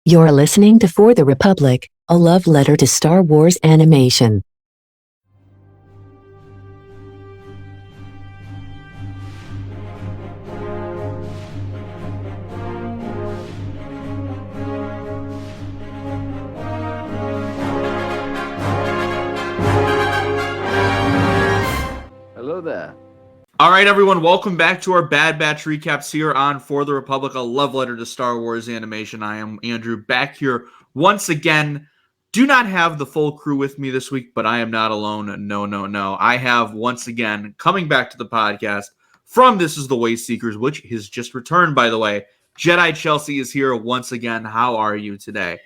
You're listening to For the Republic, a love letter to Star Wars animation. Hello there. All right, everyone, welcome back to our Bad Batch recaps here on For the Republic, a love letter to Star Wars animation. I am Andrew, back here once again. Do not have the full crew with me this week, but I am not alone. No. I have, once again, coming back to the podcast from This Is The Wayseekers, which has just returned, by the way. Jedi Chelsea is here once again. How are you today?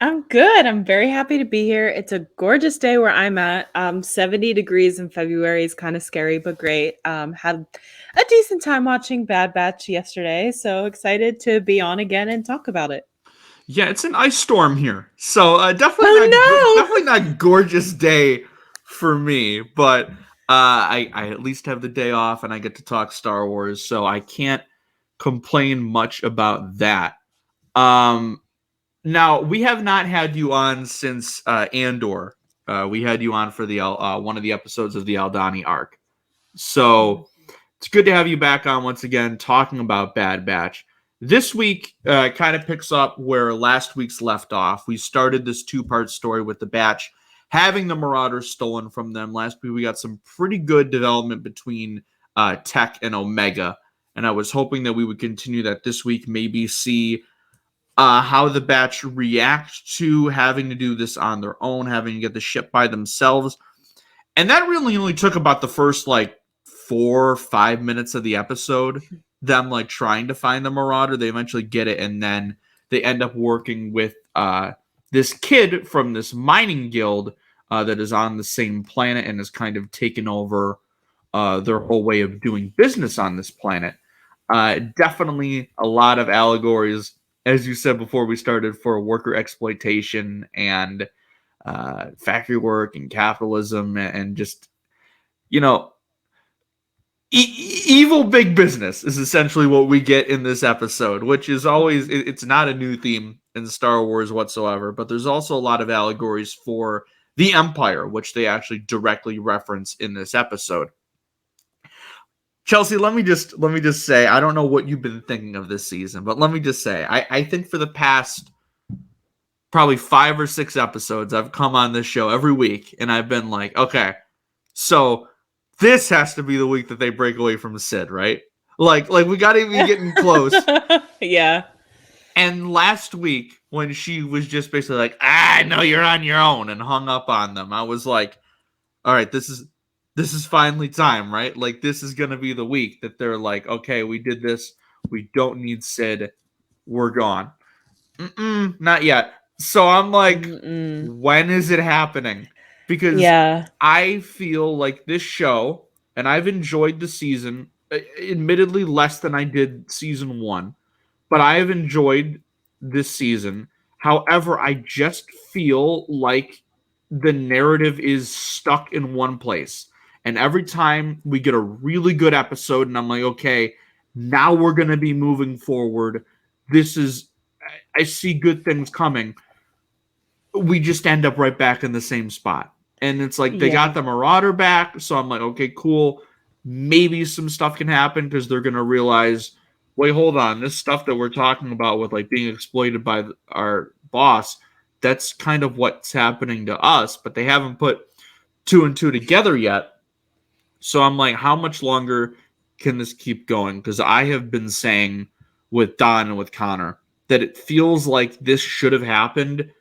I'm good. I'm very happy to be here. It's a gorgeous day where I'm at. 70 degrees in February is kind of scary, but great. Had a decent time watching Bad Batch yesterday, so excited to be on again and talk about it. Yeah, it's an ice storm here, so definitely not gorgeous day for me. But I at least have the day off, and I get to talk Star Wars, so I can't complain much about that. Now, we have not had you on since Andor. We had you on for the one of the episodes of the Aldhani arc. So it's good to have you back on once again, talking about Bad Batch. This week kind of picks up where last week's left off. We started this two-part story with the Batch having the Marauders stolen from them. Last week we got some pretty good development between Tech and Omega, and I was hoping that we would continue that this week, maybe see how the Batch react to having to do this on their own, having to get the ship by themselves. And that really only took about the first 4 or 5 minutes of the episode, them trying to find the Marauder. They eventually get it, and then they end up working with this kid from this mining guild that is on the same planet and has kind of taken over their whole way of doing business on this planet. Definitely a lot of allegories, as you said before we started, for worker exploitation and factory work and capitalism and just, evil big business is essentially what we get in this episode, which is always, it's not a new theme in Star Wars whatsoever, but there's also a lot of allegories for the Empire, which they actually directly reference in this episode. Chelsea, let me just say, I don't know what you've been thinking of this season, but let me just say, I think for the past probably 5 or 6 episodes, I've come on this show every week, and I've been like, okay, so this has to be the week that they break away from Sid, right? Like we got to be getting close. Yeah. And last week, when she was just basically like, no, you're on your own, and hung up on them, I was like, all right, this is finally time, right? This is going to be the week that they're like, okay, we did this. We don't need Sid. We're gone. Not yet. So I'm like, when is it happening? Because I feel like this show, and I've enjoyed the season, admittedly less than I did season 1, but I have enjoyed this season. However, I just feel like the narrative is stuck in one place. And every time we get a really good episode, and I'm like, okay, now we're going to be moving forward. I see good things coming. We just end up right back in the same spot. And it's like they got the Marauder back, so I'm like, okay, cool. Maybe some stuff can happen because they're going to realize, wait, hold on. This stuff that we're talking about with being exploited by our boss, that's kind of what's happening to us, but they haven't put 2 and 2 together yet. So I'm like, how much longer can this keep going? Because I have been saying with Don and with Connor that it feels like this should have happened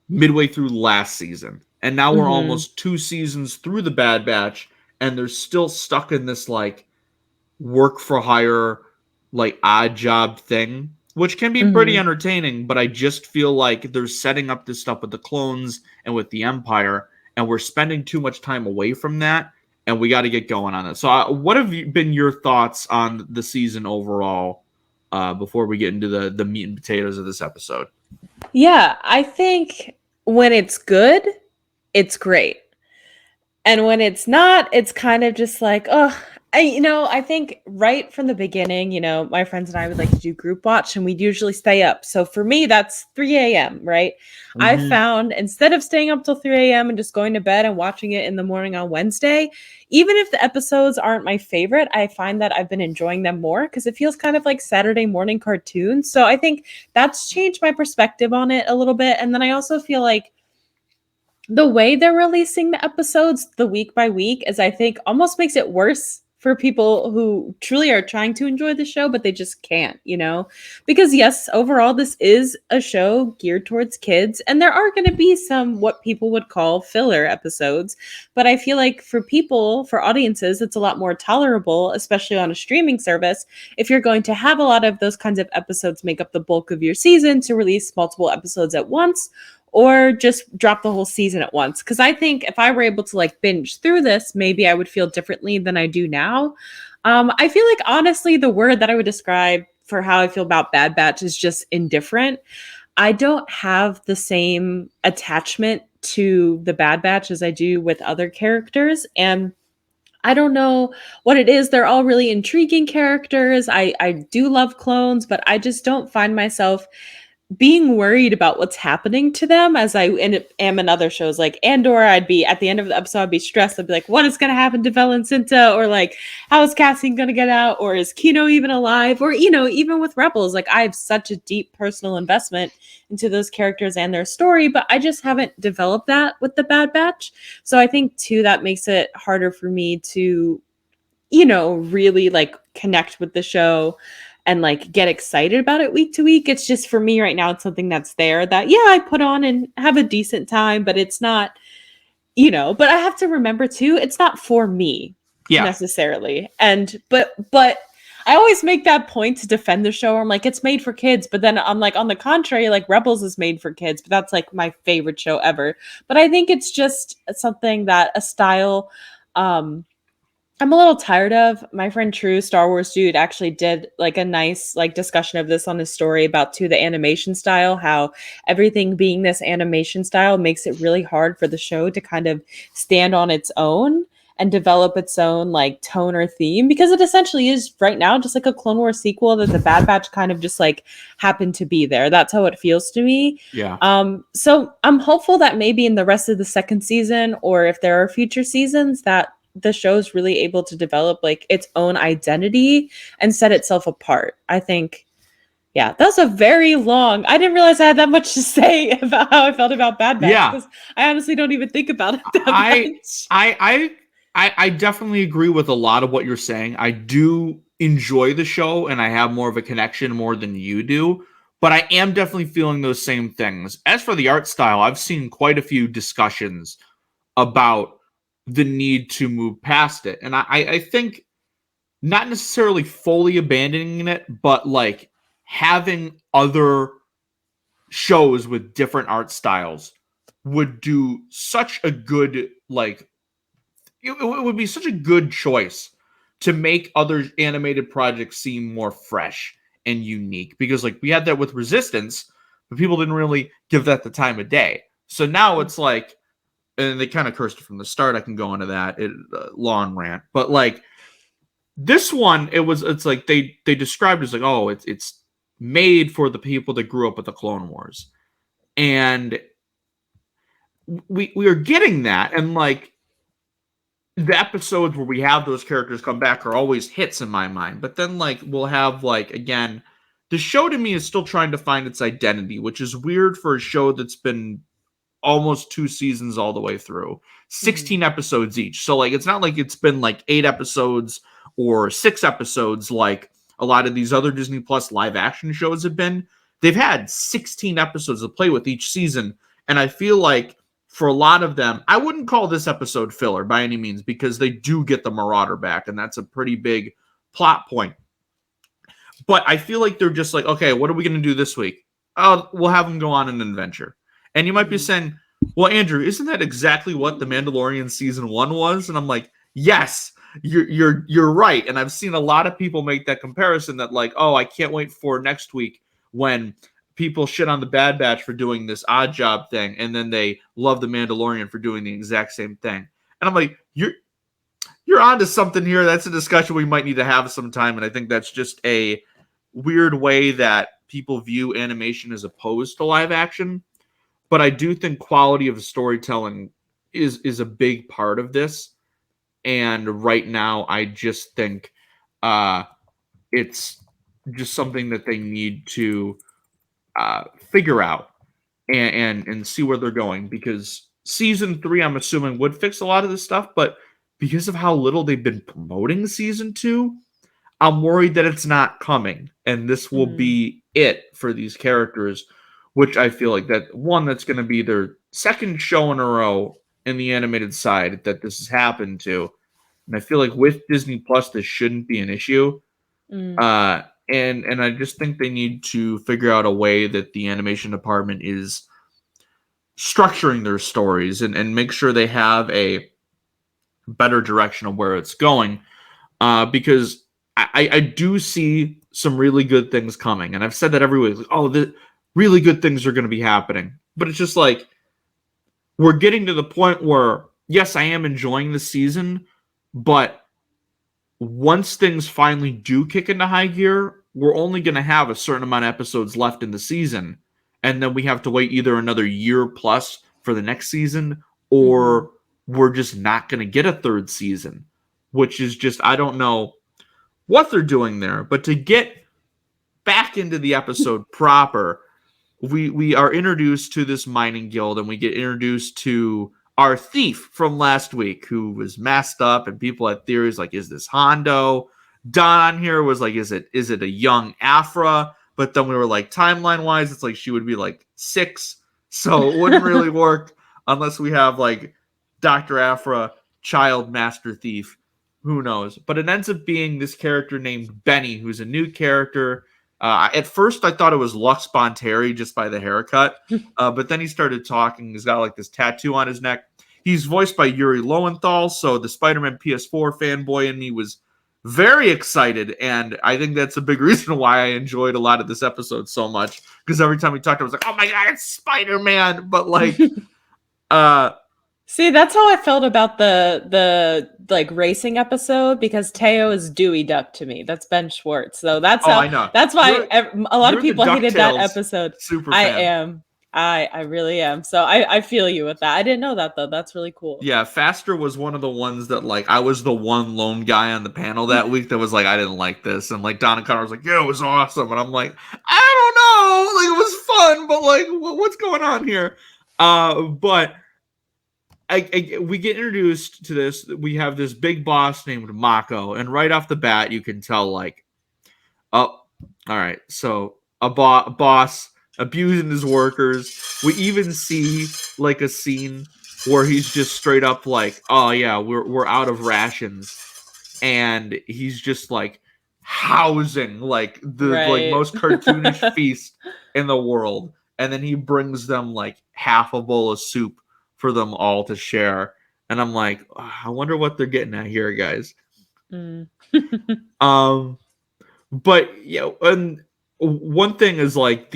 midway through last season. And now we're almost 2 seasons through the Bad Batch, and they're still stuck in this work for hire, odd job thing, which can be pretty entertaining, but I just feel like they're setting up this stuff with the clones and with the Empire, and we're spending too much time away from that, and we got to get going on it. So what have been your thoughts on the season overall before we get into the meat and potatoes of this episode? Yeah, I think when it's good, it's great. And when it's not, it's kind of just like, oh, I think right from the beginning, my friends and I would like to do group watch and we'd usually stay up. So for me, that's 3 a.m., right? I found instead of staying up till 3 a.m. and just going to bed and watching it in the morning on Wednesday, even if the episodes aren't my favorite, I find that I've been enjoying them more because it feels kind of like Saturday morning cartoons. So I think that's changed my perspective on it a little bit. And then I also feel like the way they're releasing the episodes the week by week is, I think, almost makes it worse for people who truly are trying to enjoy the show, but they just can't, because yes, overall, this is a show geared towards kids, and there are going to be some what people would call filler episodes. But I feel like for audiences, it's a lot more tolerable, especially on a streaming service, if you're going to have a lot of those kinds of episodes make up the bulk of your season, to release multiple episodes at once or just drop the whole season at once. Because I think if I were able to binge through this, maybe I would feel differently than I do now. I feel like, honestly, the word that I would describe for how I feel about Bad Batch is just indifferent. I don't have the same attachment to the Bad Batch as I do with other characters. And I don't know what it is. They're all really intriguing characters. I do love clones, but I just don't find myself being worried about what's happening to them as I am in other shows like Andor. I'd be at the end of the episode, I'd be stressed. I'd be like, what is going to happen to Vel and Cinta? Or how is Cassian going to get out? Or is Kino even alive? Or, even with Rebels, I have such a deep personal investment into those characters and their story, but I just haven't developed that with the Bad Batch. So I think too, that makes it harder for me to, really connect with the show and get excited about it week to week. It's just, for me right now, it's something that's there that, I put on and have a decent time, but it's not, but I have to remember too, it's not for me necessarily. But I always make that point to defend the show. I'm like, it's made for kids. But then I'm like, on the contrary, Rebels is made for kids, but that's my favorite show ever. But I think it's just something that a style, I'm a little tired of. My friend True, Star Wars dude, actually did a nice discussion of this on his story about too the animation style, how everything being this animation style makes it really hard for the show to kind of stand on its own and develop its own tone or theme, because it essentially is right now just a Clone Wars sequel that the Bad Batch kind of just happened to be there. That's how it feels to me. Yeah. So I'm hopeful that maybe in the rest of the second season, or if there are future seasons, that the show's really able to develop its own identity and set itself apart. I think, that's a very long, I didn't realize I had that much to say about how I felt about Bad Batch, because I honestly don't even think about it that much. I definitely agree with a lot of what you're saying. I do enjoy the show and I have more of a connection more than you do, but I am definitely feeling those same things. As for the art style, I've seen quite a few discussions about the need to move past it. And I think not necessarily fully abandoning it, but having other shows with different art styles would do such a good, it would be such a good choice to make other animated projects seem more fresh and unique. Because we had that with Resistance, but people didn't really give that the time of day. So now it's and they kind of cursed it from the start. I can go into that long rant, but this one, it's they described it as it's made for the people that grew up with the Clone Wars, and we are getting that, and the episodes where we have those characters come back are always hits in my mind. But then we'll have again, the show to me is still trying to find its identity, which is weird for a show that's been almost 2 seasons all the way through, 16 episodes each. So it's not it's been 8 episodes or 6 episodes like a lot of these other Disney Plus live action shows have been. They've had 16 episodes to play with each season, and I feel for a lot of them, I wouldn't call this episode filler by any means, because they do get the Marauder back, and that's a pretty big plot point. But I feel they're just okay, what are we going to do this week? Oh, we'll have them go on an adventure. And you might be saying, well, Andrew, isn't that exactly what The Mandalorian season 1 was? And I'm like, yes, you're right. And I've seen a lot of people make that comparison that oh, I can't wait for next week when people shit on the Bad Batch for doing this odd job thing, and then they love The Mandalorian for doing the exact same thing. And I'm like, you're you're onto something here. That's a discussion we might need to have sometime, and I think that's just a weird way that people view animation as opposed to live action. But I do think quality of storytelling is a big part of this. And right now, I just think it's just something that they need to figure out and see where they're going, because season 3, I'm assuming, would fix a lot of this stuff, but because of how little they've been promoting season 2, I'm worried that it's not coming, and this will be it for these characters, which I feel like that's going to be their second show in a row in the animated side that this has happened to. And I feel like with Disney Plus, this shouldn't be an issue. And I just think they need to figure out a way that the animation department is structuring their stories and make sure they have a better direction of where it's going. Because I do see some really good things coming. And I've said that every week. Like, the really good things are going to be happening. But it's just like, we're getting to the point where, yes, I am enjoying the season, but once things finally do kick into high gear, we're only going to have a certain amount of episodes left in the season. And then we have to wait either another year plus for the next season, or we're just not going to get a third season, which is just, I don't know what they're doing there. But to get back into the episode proper, we are introduced to this mining guild, and we get introduced to our thief from last week, who was masked up, and people had theories like, is this Hondo? Don here was like, is it a young Afra? But then we were like, timeline wise, it's like she would be like 6, so it wouldn't really work unless we have like Dr. Afra, child master thief. Who knows? But it ends up being this character named Benny, who's a new character. At first, I thought it was Lux Bonteri just by the haircut, but then he started talking. He's got like this tattoo on his neck. He's voiced by Yuri Lowenthal, so the Spider-Man PS4 fanboy in me was very excited, and I think that's a big reason why I enjoyed a lot of this episode so much, because every time we talked, I was like, oh my god, it's Spider-Man! But like, see, that's how I felt about the like racing episode, because Teo is Dewey Duck to me. That's Ben Schwartz. So that's how. I know. That's why a lot of people hated that DuckTales episode. Super I fan. am. I really am. So I feel you with that. I didn't know that though. That's really cool. Yeah, Faster was one of the ones that like I was the one lone guy on the panel that week that was like, I didn't like this, and like Donna Connor was like, yeah, it was awesome, and I'm like, I don't know, like it was fun, but like what's going on here? But we get introduced to this. We have this big boss named Makko, and right off the bat, you can tell like, oh, all right, so a boss abusing his workers. We even see like a scene where he's just straight up like, oh yeah, we're out of rations, and he's just like housing like the like most cartoonish feast in the world, and then he brings them like half a bowl of soup for them all to share, and I'm like, oh, I wonder what they're getting at here, guys. But yeah, and one thing is like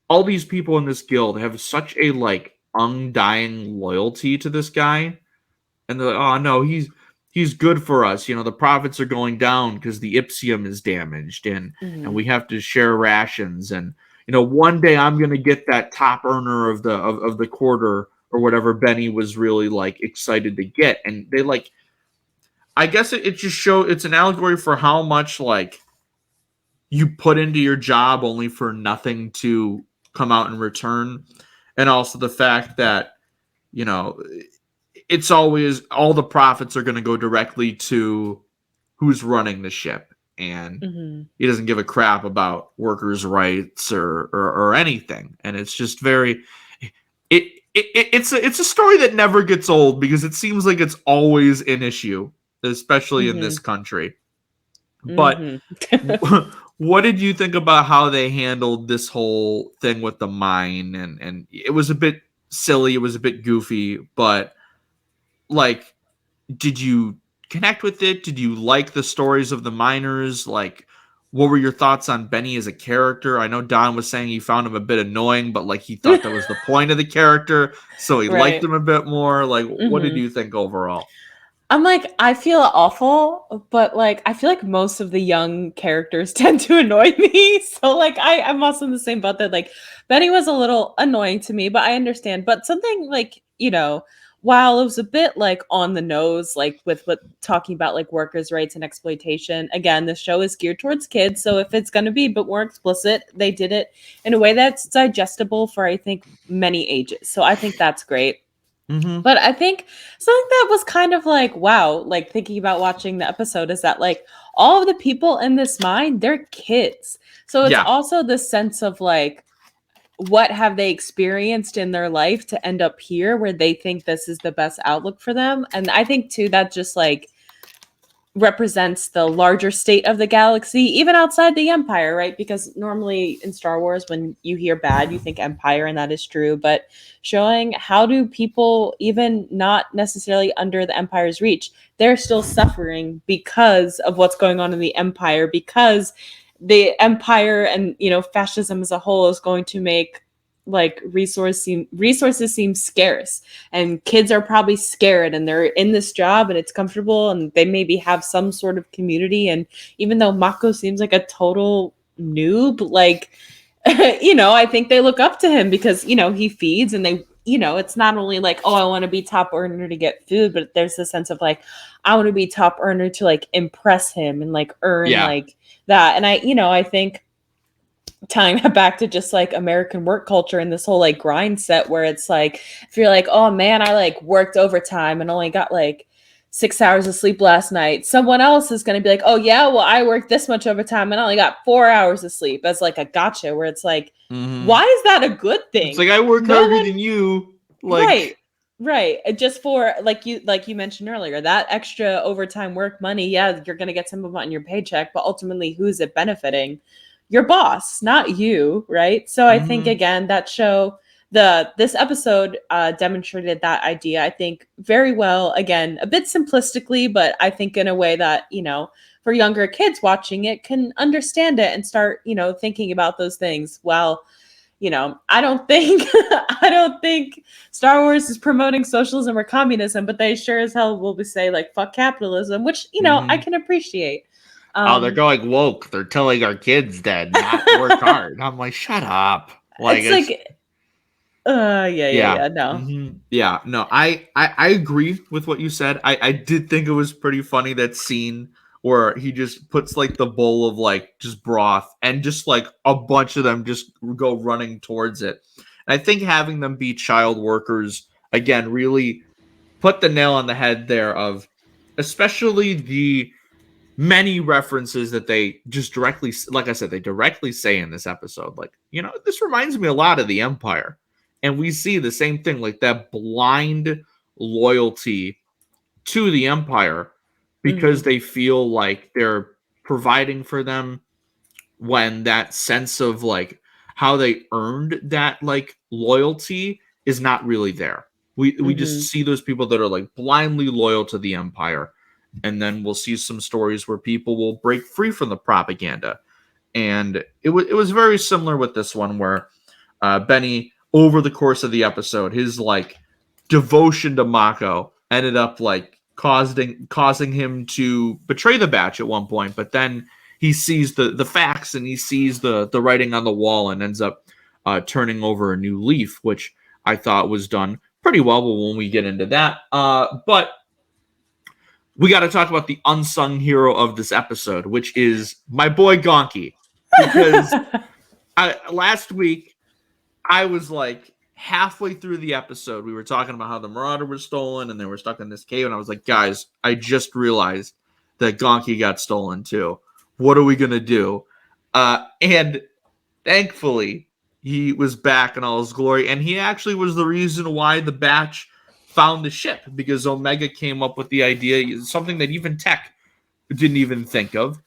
all these people in this guild have such a like undying loyalty to this guy, and they're like, oh no, he's good for us. You know, the profits are going down because the Ipsium is damaged, and we have to share rations. And you know, one day I'm gonna get that top earner of the quarter or whatever Benny was really like excited to get. And they like, I guess it just it's an allegory for how much like you put into your job only for nothing to come out in return. And also the fact that, you know, it's always all the profits are going to go directly to who's running the ship, and he doesn't give a crap about workers' rights or anything. And it's just very it's a story that never gets old, because it seems like it's always an issue, especially in this country. But what did you think about how they handled this whole thing with the mine? And it was a bit silly, it was a bit goofy, but like, did you connect with it? Did you like the stories of the miners? Like, what were your thoughts on Benny as a character? I know Don was saying he found him a bit annoying, but like he thought that was the point of the character, so he liked him a bit more. Like, what did you think overall? I'm like, I feel awful, but like I feel like most of the young characters tend to annoy me. So like I'm also in the same boat that like Benny was a little annoying to me, but I understand. But something like, while it was a bit like on the nose, like with what talking about like workers' rights and exploitation, again, the show is geared towards kids. So if it's gonna be a bit more explicit, they did it in a way that's digestible for I think many ages. So I think that's great. Mm-hmm. But I think something that was kind of like, wow, like thinking about watching the episode is that like all of the people in this mine, they're kids. So it's Yeah. also the sense of like, what have they experienced in their life to end up here where they think this is the best outlook for them? And I think too that just like represents the larger state of the galaxy, even outside the Empire, right? Because normally in Star Wars, when you hear bad, you think Empire, and that is true. But showing how do people, even not necessarily under the Empire's reach, they're still suffering because of what's going on in the Empire, because the Empire and fascism as a whole is going to make like resources seem scarce, and kids are probably scared, and they're in this job and it's comfortable, and they maybe have some sort of community. And even though Makko seems like a total noob, like I think they look up to him because he feeds, and they it's not only like, oh, I want to be top earner to get food, but there's the sense of like, I want to be top earner to like impress him and like earn like that. And I think tying that back to just like American work culture and this whole like grind set where it's like, if you're like, oh man, I like worked overtime and only got like 6 hours of sleep last night, someone else is going to be like, oh yeah, well, I worked this much overtime and I only got 4 hours of sleep, as like a gotcha, where it's like, why is that a good thing? It's like, I work harder than you. Like, right. Just for like you mentioned earlier, that extra overtime work money, yeah, you're going to get some of it on your paycheck, but ultimately who's it benefiting? Your boss, not you, right? So I think again that show this episode demonstrated that idea, I think, very well. Again, a bit simplistically, but I think in a way that for younger kids watching it can understand it and start thinking about those things. Well, I don't think Star Wars is promoting socialism or communism, but they sure as hell will be say like fuck capitalism, which I can appreciate. They're going woke. They're telling our kids that not work hard. I'm like, shut up. Like, it's like, no. Yeah, no, I agree with what you said. I did think it was pretty funny, that scene where he just puts like the bowl of like just broth, and just like a bunch of them just go running towards it. And I think having them be child workers again really put the nail on the head there, of especially the many references that they just directly, like I said, they directly say in this episode, like, this reminds me a lot of the Empire. And we see the same thing, like that blind loyalty to the Empire because they feel like they're providing for them, when that sense of like how they earned that like loyalty is not really there. We just see those people that are like blindly loyal to the Empire. And then we'll see some stories where people will break free from the propaganda. And it was very similar with this one, where Benny, over the course of the episode, his like devotion to Makko ended up like causing him to betray the batch at one point. But then he sees the facts, and he sees the writing on the wall, and ends up turning over a new leaf, which I thought was done pretty well. But when we get into that, but we got to talk about the unsung hero of this episode, which is my boy Gonky. Because last week, I was like halfway through the episode, we were talking about how the Marauder was stolen and they were stuck in this cave. And I was like, guys, I just realized that Gonky got stolen too. What are we going to do? And thankfully, he was back in all his glory. And he actually was the reason why the batch found the ship, because Omega came up with the idea, something that even Tech didn't even think of,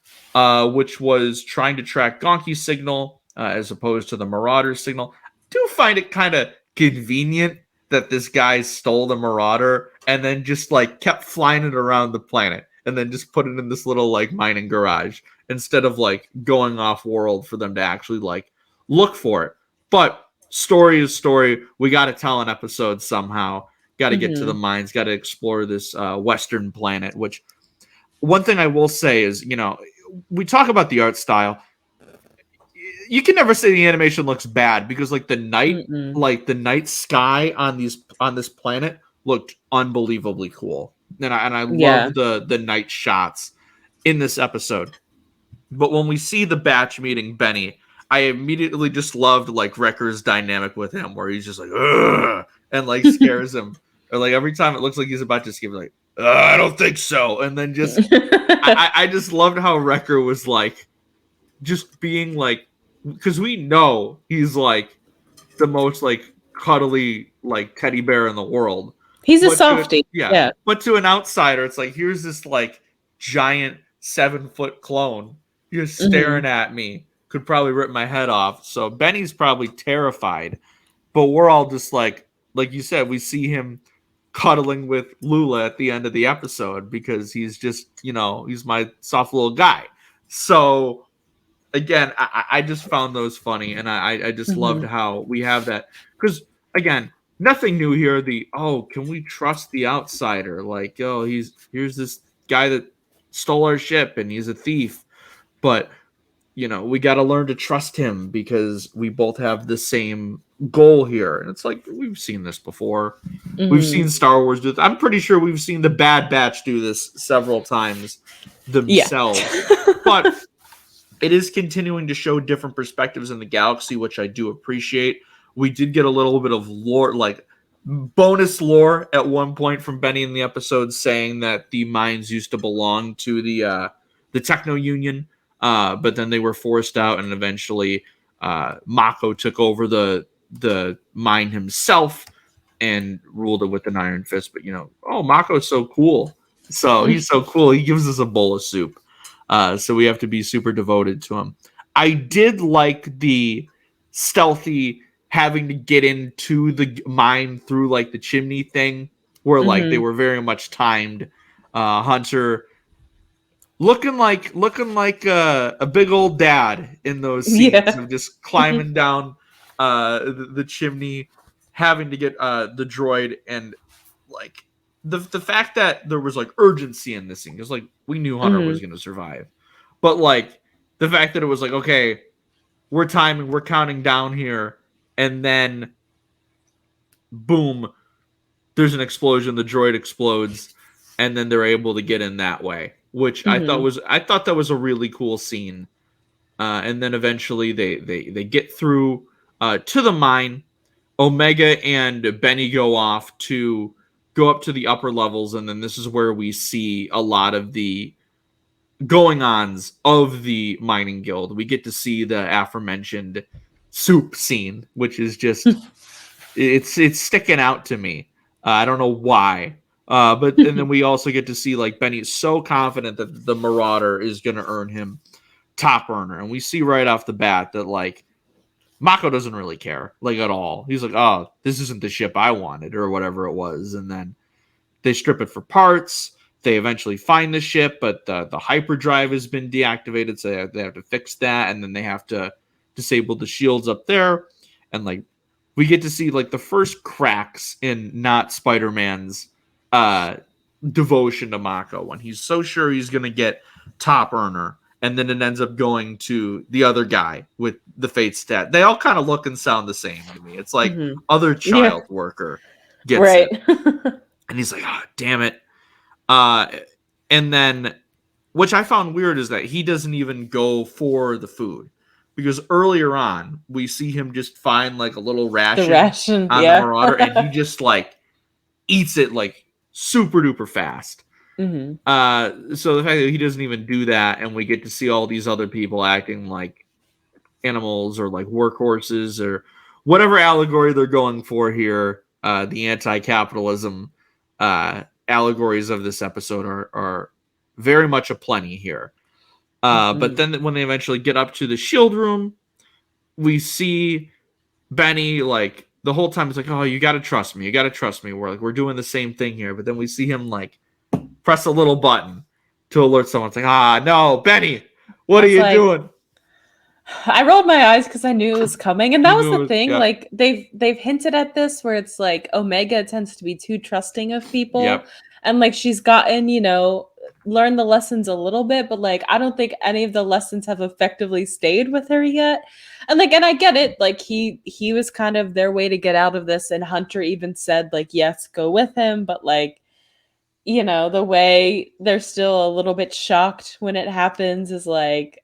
which was trying to track Gonky's signal as opposed to the Marauder signal. I do find it kind of convenient that this guy stole the Marauder and then just like kept flying it around the planet, and then just put it in this little like mining garage instead of like going off world for them to actually like look for it. But story is story. We got to tell an episode somehow. Got to get to the mines, got to explore this western planet. Which one thing I will say is, we talk about the art style. You can never say the animation looks bad because the night sky on this planet looked unbelievably cool, and I love the night shots in this episode. But when we see the batch meeting Benny, I immediately just loved Wrecker's dynamic with him, where he's just ugh, and scares him, or every time it looks like he's about to skip, I don't think so, and then just I just loved how Wrecker was just being because we know he's the most cuddly teddy bear in the world. He's a softie. Yeah. But to an outsider, it's here's this giant 7-foot clone just staring at me. Could probably rip my head off. So Benny's probably terrified. But we're all just like you said, we see him cuddling with Lula at the end of the episode because he's just, he's my soft little guy. So again, I just found those funny, and I just loved how we have that. Because, again, nothing new here. Can we trust the outsider? Here's this guy that stole our ship, and he's a thief. But, we got to learn to trust him because we both have the same goal here. And it's we've seen this before. We've seen Star Wars do this. I'm pretty sure we've seen the Bad Batch do this several times themselves. Yeah. But it is continuing to show different perspectives in the galaxy, which I do appreciate. We did get a little bit of lore, bonus lore at one point from Benny in the episode, saying that the mines used to belong to the Techno Union, but then they were forced out, and eventually Makko took over the mine himself and ruled it with an iron fist. But Makko's so cool. So he's so cool. He gives us a bowl of soup. So we have to be super devoted to him. I did like the stealthy having to get into the mine through the chimney thing, where they were very much timed. Hunter looking like a big old dad in those scenes of just climbing down the chimney, having to get the droid, and the fact that there was urgency in this scene, because we knew Hunter was going to survive, but the fact that it was okay, we're timing, we're counting down here, and then boom, there's an explosion, the droid explodes, and then they're able to get in that way, which I thought that was a really cool scene. And then eventually they get through to the mine. Omega and Benny go up to the upper levels, and then this is where we see a lot of the going-ons of the mining guild. We get to see the aforementioned soup scene, which is just it's sticking out to me. I don't know why, but and then we also get to see Benny's so confident that the Marauder is going to earn him top earner, and we see right off the bat that Makko doesn't really care, at all. He's oh, this isn't the ship I wanted, or whatever it was. And then they strip it for parts. They eventually find the ship, but the hyperdrive has been deactivated, so they have to fix that, and then they have to disable the shields up there. And we get to see the first cracks in not Spider-Man's devotion to Makko, when he's so sure he's going to get top earner. And then it ends up going to the other guy with the fate stat. They all kind of look and sound the same to me. It's other child worker gets it. And he's oh, damn it. And then, which I found weird, is that he doesn't even go for the food. Because earlier on, we see him just find a little ration on the Marauder, and he just eats it super duper fast. So the fact that he doesn't even do that, and we get to see all these other people acting like animals or workhorses or whatever allegory they're going for here, the anti-capitalism allegories of this episode are very much aplenty here. But then when they eventually get up to the shield room, we see Benny the whole time it's oh, you gotta trust me, we're doing the same thing here. But then we see him press a little button to alert someone. It's no, Benny, what are you doing? I rolled my eyes because I knew it was coming, and that You was knew the it, thing. yep, Like they've hinted at this, where it's like Omega tends to be too trusting of people, yep, and like she's gotten, learned the lessons a little bit, but like I don't think any of the lessons have effectively stayed with her yet. And I get it. Like he was kind of their way to get out of this, and Hunter even said like, yes, go with him, but like the way they're still a little bit shocked when it happens is like,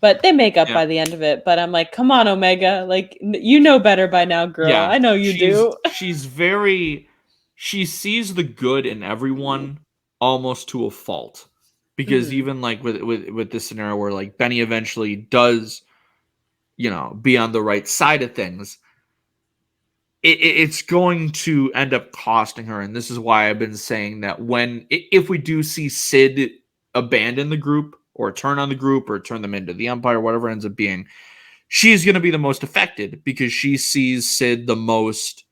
but they make up yeah, by the end of it. But I'm like, come on, Omega. Like, you know better by now, girl. yeah. I know you do. She sees the good in everyone almost to a fault, because Hmm. even like with this scenario where like Benny eventually does, be on the right side of things, it's going to end up costing her. And this is why I've been saying that if we do see Sid abandon the group or turn on the group or turn them into the Empire, whatever it ends up being, she's going to be the most affected because she sees Sid the most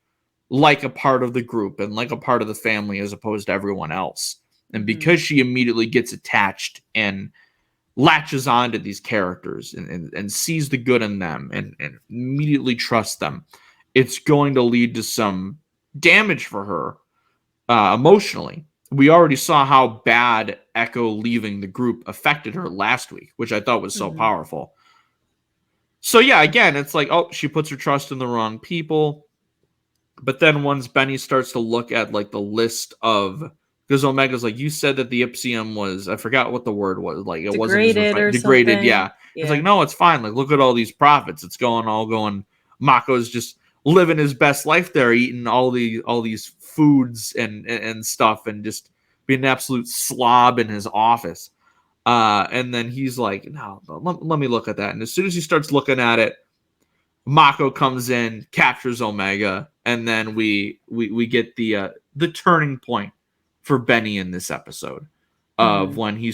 like a part of the group and like a part of the family as opposed to everyone else. And Hmm. because she immediately gets attached and latches on to these characters and sees the good in them and immediately trusts them, it's going to lead to some damage for her emotionally. We already saw how bad Echo leaving the group affected her last week, which I thought was so Hmm. powerful. So yeah, again, it's like, oh, she puts her trust in the wrong people. But then once Benny starts to look at like the list of, because Omega's like, you said that the Ipsium was, I forgot what the word was, like it wasn't as Degraded refined, or degraded. something. Yeah, it's like, Yeah. no, it's fine. Like, look at all these profits. It's all going. Mako's just living his best life there, eating all these foods and stuff, and just being an absolute slob in his office. And then he's like, no, let me look at that. And as soon as he starts looking at it, Makko comes in, captures Omega, and then we get the turning point for Benny in this episode of Hmm. when he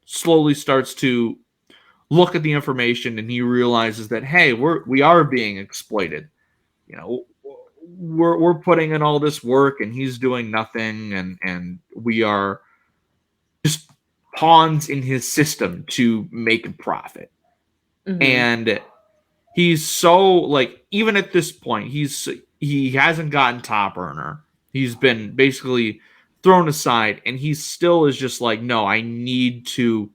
slowly starts to look at the information and he realizes that, hey, we are being exploited. You know, we're putting in all this work and he's doing nothing, and we are just pawns in his system to make a profit. Hmm. And he's so like, even at this point, he hasn't gotten top earner. He's been basically thrown aside, and he still is just like, no, I need to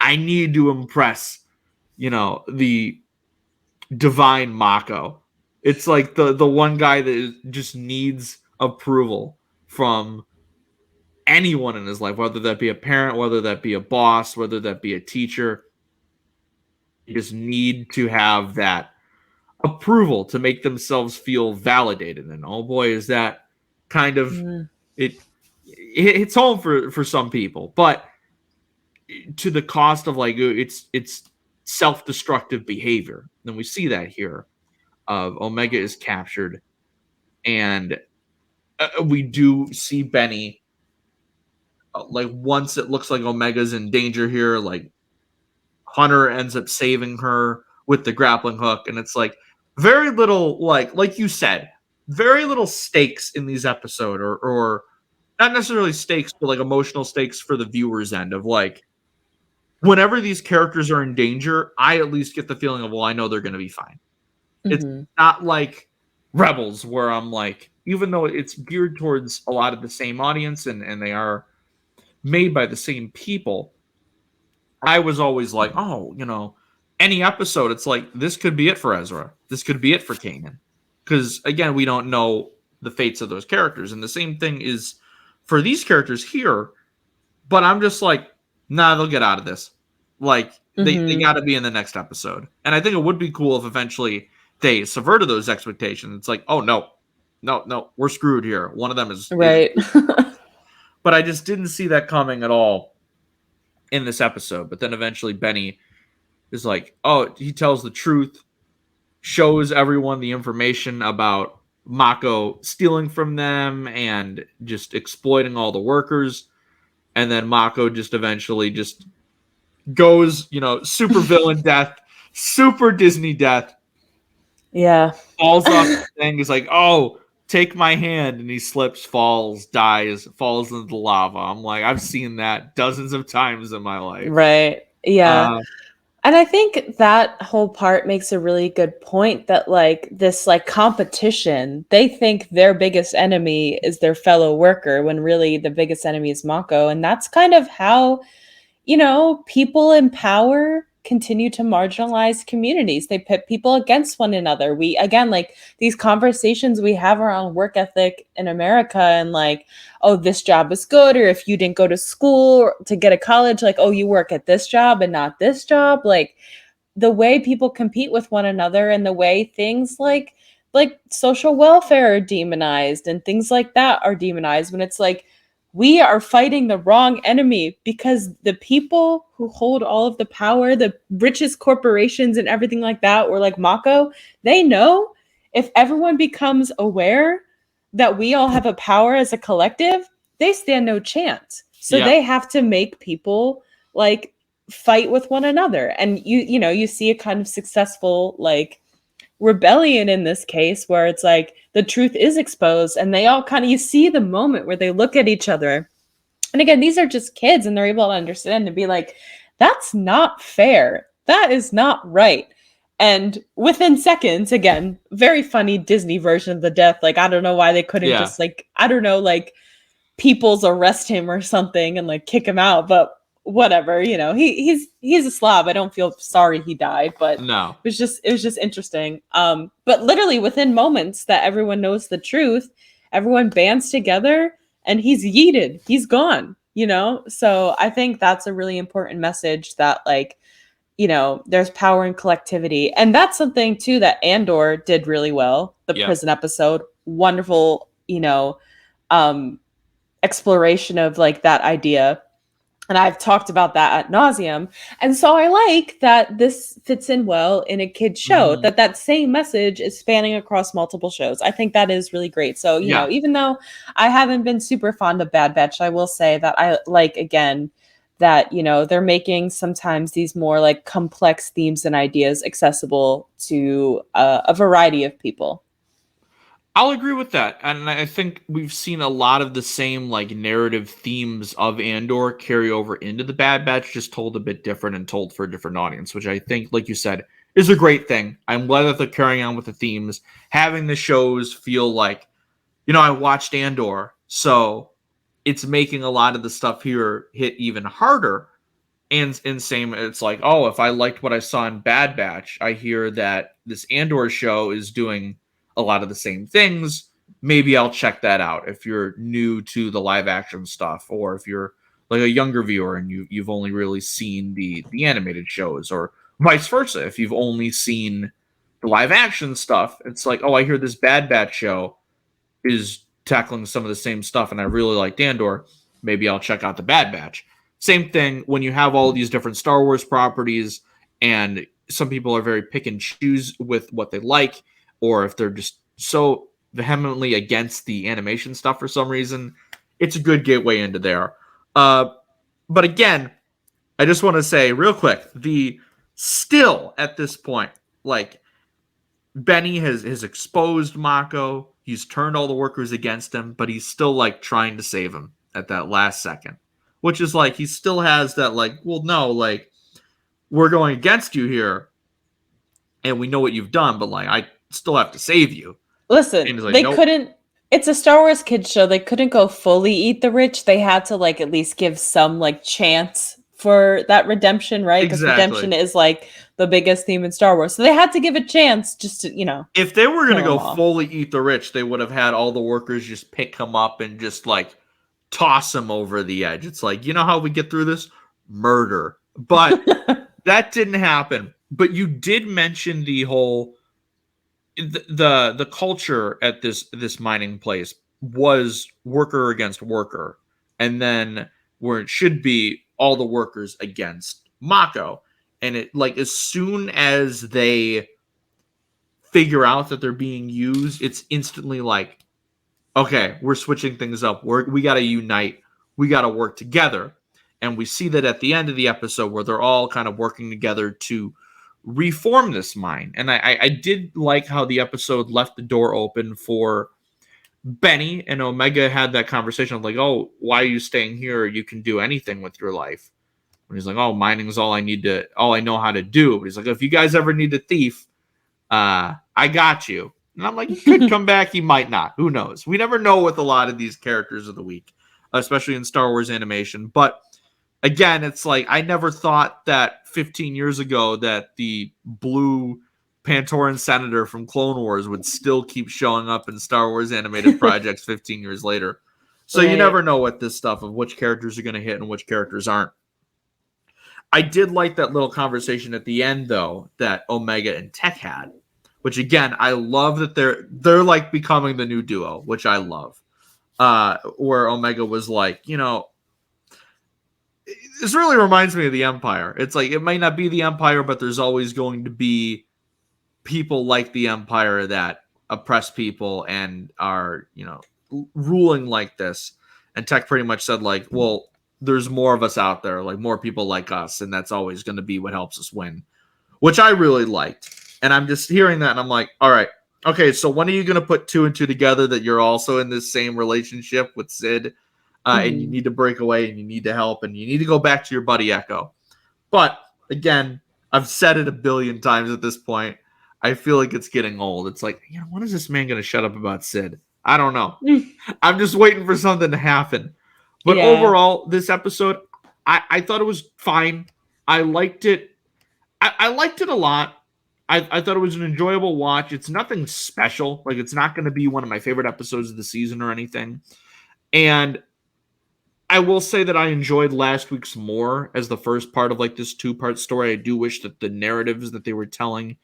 impress, the divine Makko. It's like the one guy that just needs approval from anyone in his life, whether that be a parent, whether that be a boss, whether that be a teacher. You just need to have that approval to make themselves feel validated. And oh boy, is that kind of Hmm. it hits home for some people, but to the cost of like it's self-destructive behavior. And we see that here of Omega is captured, and we do see Benny, like once it looks like Omega's in danger here, like Hunter ends up saving her with the grappling hook, and it's like very little, like you said, very little stakes in these episodes, or not necessarily stakes, but like emotional stakes for the viewer's end of like, whenever these characters are in danger, I at least get the feeling of, well, I know they're going to be fine. It's Hmm. not like Rebels where I'm like, even though it's geared towards a lot of the same audience and they are made by the same people, I was always like, oh, any episode, it's like, this could be it for Ezra. This could be it for Kanan. Because, again, we don't know the fates of those characters. And the same thing is for these characters here. But I'm just like, nah, they'll get out of this. Like, they Hmm. got to be in the next episode. And I think it would be cool if eventually they subverted those expectations. It's like, oh, no, no, no, we're screwed here. One of them is. Right. But I just didn't see that coming at all in this episode. But then eventually Benny is like, oh, he tells the truth, shows everyone the information about Makko stealing from them and just exploiting all the workers. And then Makko just eventually just goes, super villain death, super Disney death, Yeah. falls off the thing. He's like, oh, take my hand. And he slips, falls, dies, falls into the lava. I'm like, I've seen that dozens of times in my life. Right. Yeah. Uh, And I think that whole part makes a really good point that like this like competition, they think their biggest enemy is their fellow worker when really the biggest enemy is Mako. And that's kind of how, people in power continue to marginalize communities. They pit people against one another. We, again, like these conversations we have around work ethic in America and like, oh, this job is good. Or if you didn't go to school to get a college, like, oh, you work at this job and not this job. Like the way people compete with one another and the way things like social welfare are demonized and things like that are demonized when it's like we are fighting the wrong enemy because the people who hold all of the power, the richest corporations and everything like that, or like Mako, they know if everyone becomes aware that we all have a power as a collective, they stand no chance. So they have to make people like fight with one another. And you see a kind of successful like rebellion in this case where it's like the truth is exposed and they all kind of you see the moment where they look at each other, and again these are just kids and they're able to understand and be like, that's not fair, that is not right. And within seconds, again, very funny Disney version of the death, like I don't know why they couldn't just like, I don't know, like people's arrest him or something and like kick him out, but whatever, he's a slob. I don't feel sorry he died, but No. it was just interesting. But literally within moments that everyone knows the truth, everyone bands together and he's yeeted, he's gone, so I think that's a really important message that like, there's power in collectivity. And that's something too that Andor did really well. The prison episode, wonderful, um exploration of like that idea. And I've talked about that ad nauseum. And so I like that this fits in well in a kid's show, that same message is spanning across multiple shows. I think that is really great. So, even though I haven't been super fond of Bad Batch, I will say that I like, again, that, they're making sometimes these more like complex themes and ideas accessible to a variety of people. I'll agree with that. And I think we've seen a lot of the same like narrative themes of Andor carry over into the Bad Batch, just told a bit different and told for a different audience, which I think, like you said, is a great thing. I'm glad that they're carrying on with the themes, having the shows feel like, I watched Andor, so it's making a lot of the stuff here hit even harder. And same, it's like, oh, if I liked what I saw in Bad Batch, I hear that this Andor show is doing a lot of the same things. Maybe I'll check that out if you're new to the live action stuff, or if you're like a younger viewer and you've only really seen the animated shows, or vice versa. If you've only seen the live action stuff, it's like, oh, I hear this Bad Batch show is tackling some of the same stuff and I really like Andor. Maybe I'll check out the Bad Batch. Same thing when you have all these different Star Wars properties and some people are very pick and choose with what they like, or if they're just so vehemently against the animation stuff for some reason, it's a good gateway into there. But again, I just want to say real quick, still at this point, like Benni has exposed Makko, he's turned all the workers against him, but he's still like trying to save him at that last second. Which is like, he still has that like, well, no, like, we're going against you here, and we know what you've done, but like, I still have to save you. Listen, Like, they nope. couldn't. It's a Star Wars kids show. They couldn't go fully eat the rich. They had to like at least give some like chance for that redemption, right? Because redemption is like the biggest theme in Star Wars. So they had to give a chance just to, If they were going to go fully eat the rich, they would have had all the workers just pick him up and just like toss him over the edge. It's like, you know how we get through this? Murder. But that didn't happen. But you did mention the whole the culture at this mining place was worker against worker, and then where it should be all the workers against Makko. And it like, as soon as they figure out that they're being used, it's instantly like, okay, we're switching things up. We got to unite. We got to work together. And we see that at the end of the episode where they're all kind of working together to reform this mine. And I did like how the episode left the door open for Benni and Omega had that conversation of like, oh, why are you staying here? You can do anything with your life. And he's like, oh, mining is all I know how to do. But he's like, if you guys ever need a thief, I got you. And I'm like, he could come back, he might not. Who knows? We never know with a lot of these characters of the week, especially in Star Wars animation. But again, it's like I never thought that 15 years ago that the blue Pantoran senator from Clone Wars would still keep showing up in Star Wars animated projects 15 years later. So you never know with this stuff of which characters are going to hit and which characters aren't. I did like that little conversation at the end, though, that Omega and Tech had, which again, I love that they're like becoming the new duo, which I love. Where Omega was like, this really reminds me of the Empire. It's like, it might not be the Empire, but there's always going to be people like the Empire that oppress people and are, ruling like this. And Tech pretty much said like, well, there's more of us out there, like more people like us, and that's always going to be what helps us win, which I really liked. And I'm just hearing that, and I'm like, all right, okay, so when are you going to put 2 and 2 together that you're also in this same relationship with Sid, and you need to break away, and you need to help, and you need to go back to your buddy Echo? But, again, I've said it a billion times at this point. I feel like it's getting old. It's like, when is this man going to shut up about Sid? I don't know. I'm just waiting for something to happen. But overall, this episode, I thought it was fine. I liked it. I liked it a lot. I thought it was an enjoyable watch. It's nothing special. Like, it's not going to be one of my favorite episodes of the season or anything. And I will say that I enjoyed last week's more as the first part of like this 2-part story. I do wish that the narratives that they were telling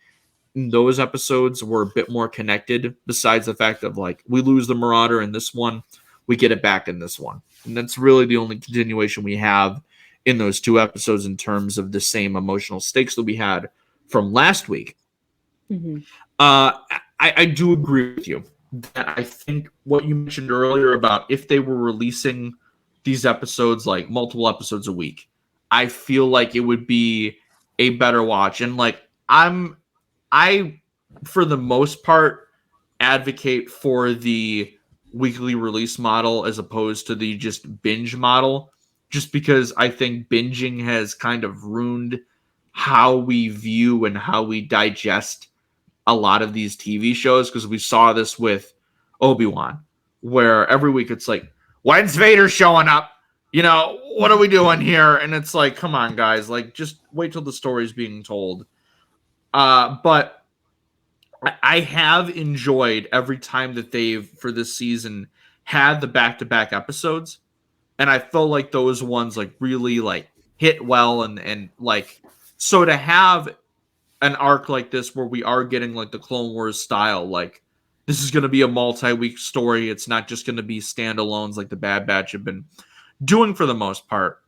in those episodes were a bit more connected, besides the fact of like, we lose the Marauder in this one, we get it back in this one. And that's really the only continuation we have in those 2 episodes in terms of the same emotional stakes that we had from last week. I do agree with you that I think what you mentioned earlier about if they were releasing these episodes, like multiple episodes a week, I feel like it would be a better watch. And like, I, for the most part, advocate for the weekly release model as opposed to the just binge model, just because I think binging has kind of ruined how we view and how we digest a lot of these TV shows, because we saw this with Obi-Wan, where every week it's like, when's Vader showing up? What are we doing here? And it's like, come on, guys, like, just wait till the story's being told. But I have enjoyed every time that they've, for this season, had the back-to-back episodes. And I felt like those ones, like, really, like, hit well. And like, so to have an arc like this where we are getting, like, the Clone Wars style, like, this is going to be a multi-week story. It's not just going to be standalones like the Bad Batch have been doing for the most part.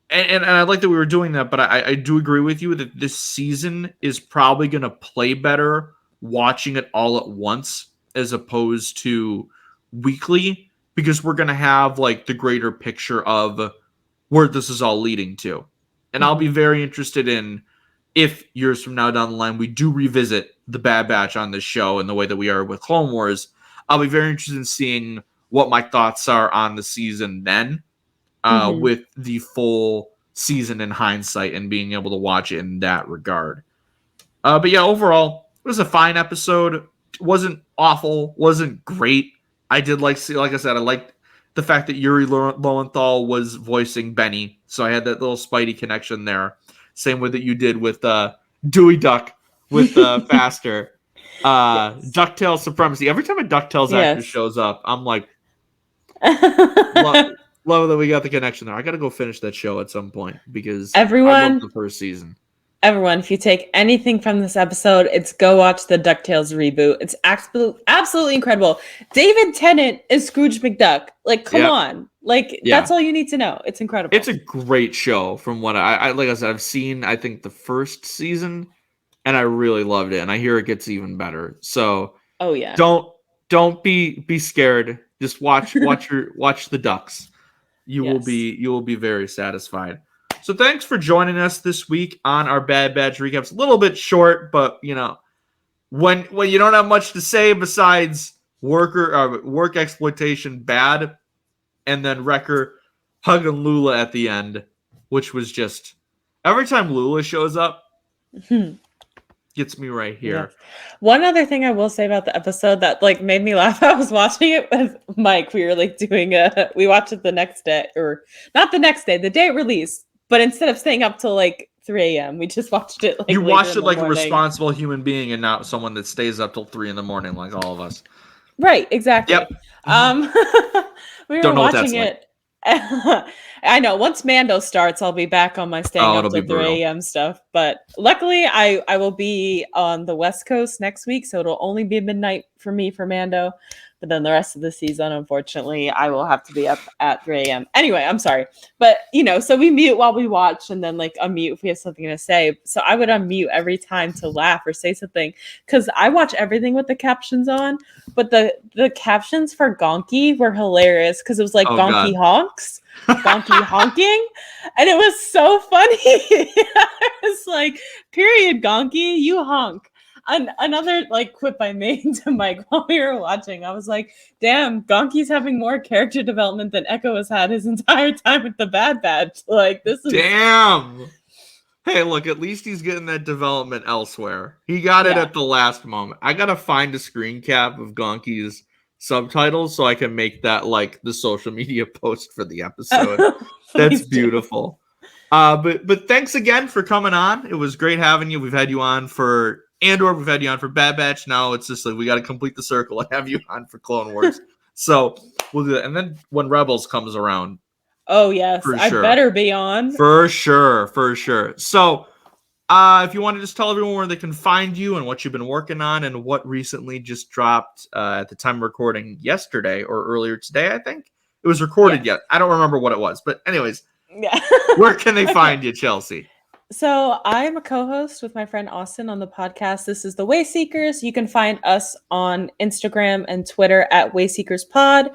And I like that we were doing that, but I do agree with you that this season is probably going to play better watching it all at once as opposed to weekly, because we're going to have like the greater picture of where this is all leading to. And I'll be very interested in if years from now down the line we do revisit the Bad Batch on this show in the way that we are with Clone Wars. I'll be very interested in seeing what my thoughts are on the season then. With the full season in hindsight and being able to watch it in that regard. But yeah, overall, it was a fine episode. It wasn't awful, wasn't great. I did like I said, I liked the fact that Yuri Lowenthal was voicing Benny, so I had that little Spidey connection there. Same way that you did with Dewey Duck with Faster. DuckTales Supremacy. Every time a DuckTales actor shows up, I'm like, love that we got the connection there. I got to go finish that show at some point because I loved the first season. Everyone, if you take anything from this episode, it's go watch the DuckTales reboot. It's absolutely incredible. David Tennant is Scrooge McDuck. Like, come on. Like, that's all you need to know. It's incredible. It's a great show from what I like I said, I've seen, I think, the first season, and I really loved it. And I hear it gets even better. So, don't be scared. Just watch the Ducks. You will be very satisfied. So thanks for joining us this week on our Bad Batch recaps. A little bit short, but when you don't have much to say besides work exploitation bad, and then Wrecker hugging Lula at the end, which was just every time Lula shows up, gets me right here. Yes. One other thing I will say about the episode that like made me laugh, I was watching it with Mike. We were like we watched it the next day, or not the next day, the day it released. But instead of staying up till like 3 a.m., we just watched it like you later watched in it the like a morning. responsible human being and not someone that stays up till 3 a.m. like all of us. Right, exactly. Yep. We were Don't know what that's watching it. I know once Mando starts, I'll be back on my staying up it'll till be 3 brutal. a.m. stuff. But luckily, I will be on the West Coast next week, so it'll only be midnight for me for Mando. But then the rest of the season, unfortunately, I will have to be up at 3 a.m. Anyway, I'm sorry. But, so we mute while we watch and then like unmute if we have something to say. So I would unmute every time to laugh or say something because I watch everything with the captions on. But the captions for Gonki were hilarious because it was like Gonki honks, Gonki honking. And it was so funny. It's like, period, Gonki, you honk. Another like quip I made to Mike while we were watching, I was like, damn, Gonki's having more character development than Echo has had his entire time with the Bad Batch. Like, this is damn. Hey, look, at least he's getting that development elsewhere. He got it at the last moment. I gotta find a screen cap of Gonki's subtitles so I can make that like the social media post for the episode. That's beautiful. But thanks again for coming on. It was great having you. We've had you on for Andor, we've had you on for Bad Batch. Now it's just like we got to complete the circle and have you on for Clone Wars. So we'll do that. And then when Rebels comes around, oh yes, I better be on. For sure. So if you want to just tell everyone where they can find you and what you've been working on and what recently just dropped at the time of recording yesterday or earlier today, I think. It was recorded yet. I don't remember what it was. But anyways, where can they find you, Chelsea? So I'm a co-host with my friend Austin on the podcast This Is The Wayseekers. You can find us on Instagram and Twitter at Wayseekers Pod.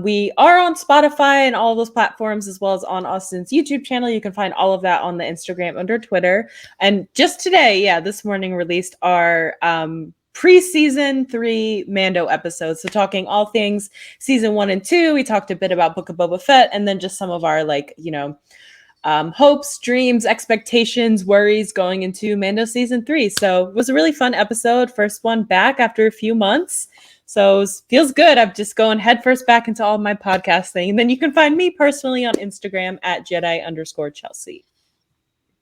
We are on Spotify and all those platforms, as well as on Austin's YouTube channel. You can find all of that on the Instagram under Twitter. And just today, this morning released our pre-season 3 Mando episodes. So talking all things season 1 and 2. We talked a bit about Book of Boba Fett and then just some of our hopes, dreams, expectations, worries going into Mando season 3. So it was a really fun episode. First one back after a few months. So it feels good. I'm just going headfirst back into all my podcasting. And then you can find me personally on Instagram at Jedi_Chelsea.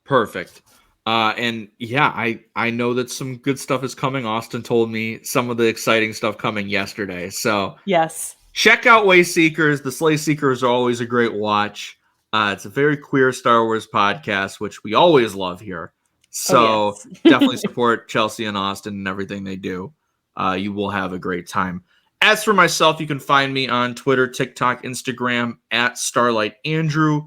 Perfect. And yeah, I know that some good stuff is coming. Austin told me some of the exciting stuff coming yesterday. So yes, check out Wayseekers. The Slay Seekers are always a great watch. It's a very queer Star Wars podcast, which we always love here. So definitely support Chelsea and Austin and everything they do. You will have a great time. As for myself, you can find me on Twitter, TikTok, Instagram at Starlight Andrew.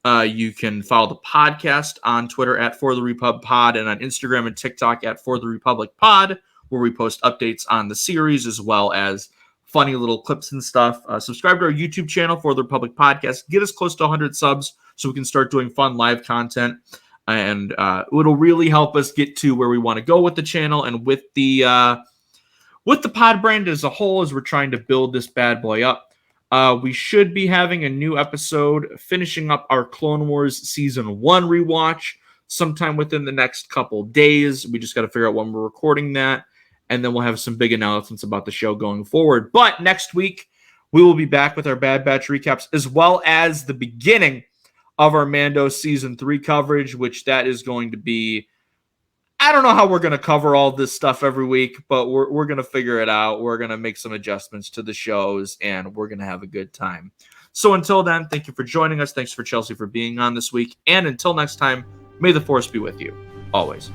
You can follow the podcast on Twitter at For the Repub Pod and on Instagram and TikTok at For the Republic Pod, where we post updates on the series as well as funny little clips and stuff. Subscribe to our YouTube channel, For the Republic Podcast. Get us close to 100 subs so we can start doing fun live content. And it'll really help us get to where we want to go with the channel and with the pod brand as a whole as we're trying to build this bad boy up. We should be having a new episode finishing up our Clone Wars Season 1 rewatch sometime within the next couple days. We just got to figure out when we're recording that. And then we'll have some big announcements about the show going forward. But next week, we will be back with our Bad Batch recaps, as well as the beginning of our Mando Season 3 coverage, which that is going to be... I don't know how we're going to cover all this stuff every week, but we're going to figure it out. We're going to make some adjustments to the shows, and we're going to have a good time. So until then, thank you for joining us. Thanks for Chelsea for being on this week. And until next time, may the Force be with you, always.